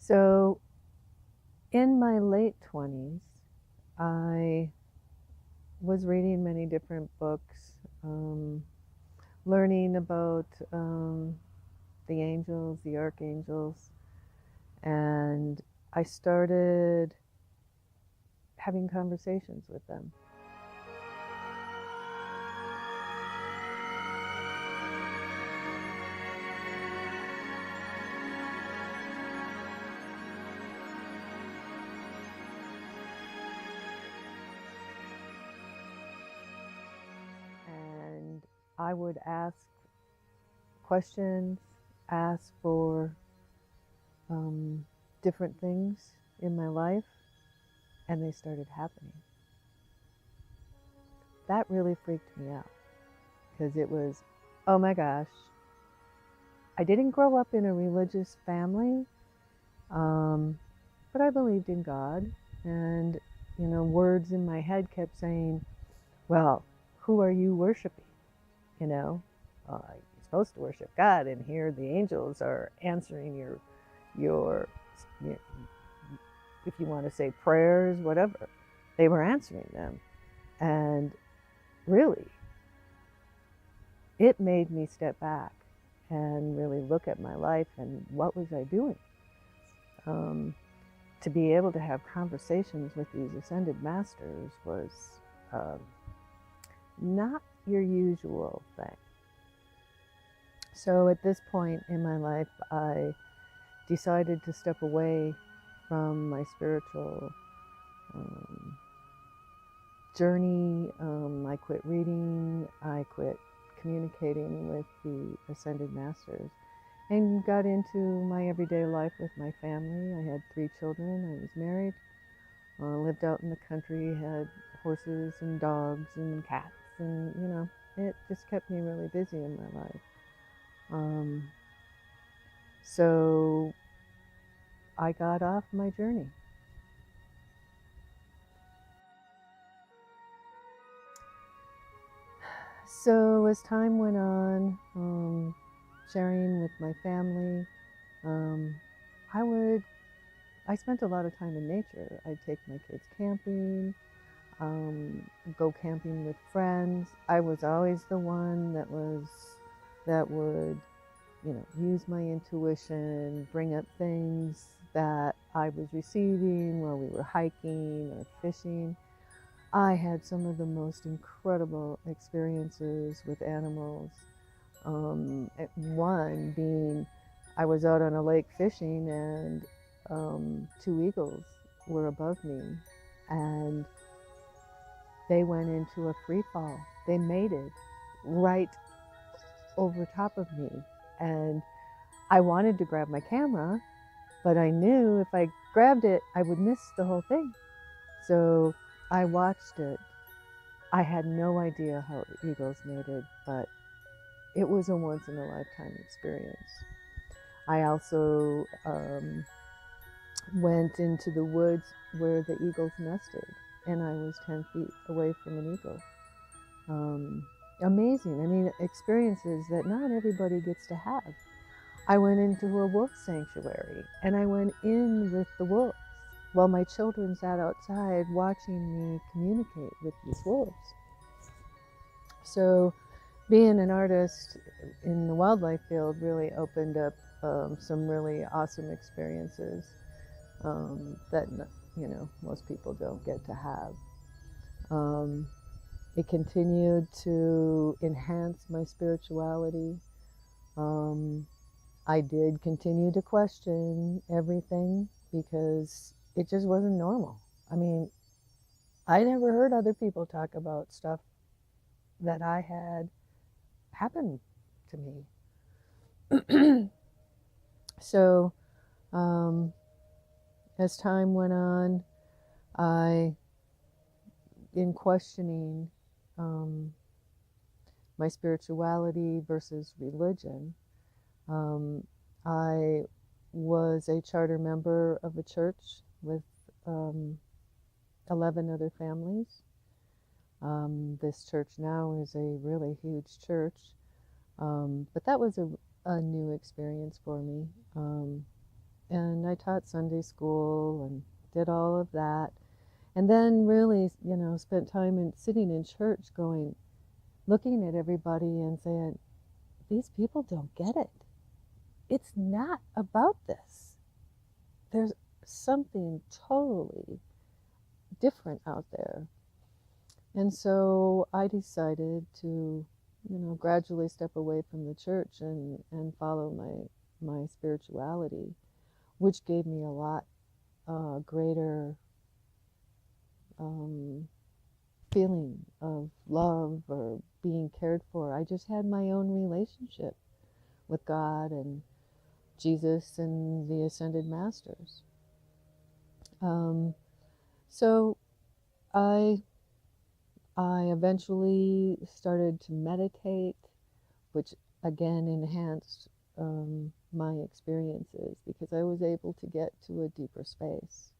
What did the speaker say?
So in my late 20s, I was reading many different books, learning about the angels, the archangels, and I started having conversations with them. And I would ask questions, ask for different things in my life, and they started happening. That really freaked me out because it was, oh my gosh, I didn't grow up in a religious family, but I believed in God. And, words in my head kept saying, well, who are you worshiping? You're supposed to worship God, and here the angels are answering your if you want to say prayers, whatever. They were answering them. And really, it made me step back and really look at my life and what was I doing. To be able to have conversations with these ascended masters was not your usual thing. So at this point in my life, I decided to step away from my spiritual journey. I quit reading, I quit communicating with the ascended masters, and got into my everyday life with my family. I had 3 children, I was married, lived out in the country, had horses and dogs and cats, and it just kept me really busy in my life. So I got off my journey. So as time went on, sharing with my family, I spent a lot of time in nature. I'd take my kids camping, go camping with friends. I was always the one that would, use my intuition, bring up things that I was receiving while we were hiking or fishing. I had some of the most incredible experiences with animals. One being, I was out on a lake fishing, and 2 eagles were above me, and they went into a free fall. They mated right over top of me, and I wanted to grab my camera, but I knew if I grabbed it, I would miss the whole thing. So I watched it. I had no idea how eagles mated, but it was a once-in-a-lifetime experience. I also went into the woods where the eagles nested, and I was 10 feet away from an eagle. Amazing. I mean, experiences that not everybody gets to have. I went into a wolf sanctuary, and I went in with the wolves while my children sat outside watching me communicate with these wolves. So being an artist in the wildlife field really opened up some really awesome experiences that most people don't get to have. It continued to enhance my spirituality. I did continue to question everything because it just wasn't normal. I mean, I never heard other people talk about stuff that I had happen to me. So as time went on, in questioning my spirituality versus religion, I was a charter member of a church with 11 other families. This church now is a really huge church, but that was a new experience for me. and I taught Sunday school and did all of that. And then really, spent time sitting in church going, looking at everybody and saying, these people don't get it. It's not about this. There's something totally different out there. And so I decided to, gradually step away from the church and follow my spirituality, which gave me a lot greater feeling of love or being cared for. I just had my own relationship with God and Jesus and the Ascended Masters. So I eventually started to meditate, which again enhanced my experiences because I was able to get to a deeper space.